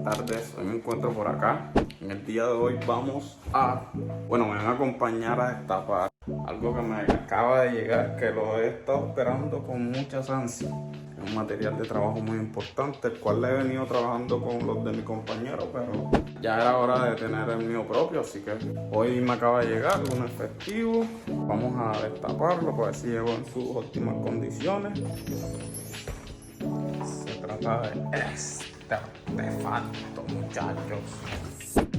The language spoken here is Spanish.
buenas tardes. Hoy me encuentro por acá. En el día de hoy me van a acompañar a destapar algo que me acaba de llegar, que lo he estado esperando con muchas ansias. Es un material de trabajo muy importante, el cual le he venido trabajando con los de mi compañero, pero ya era hora de tener el mío propio, así que hoy me acaba de llegar un efectivo. Vamos a destaparlo para ver si llegó en sus óptimas condiciones. Se trata de este artefacto, muchachos.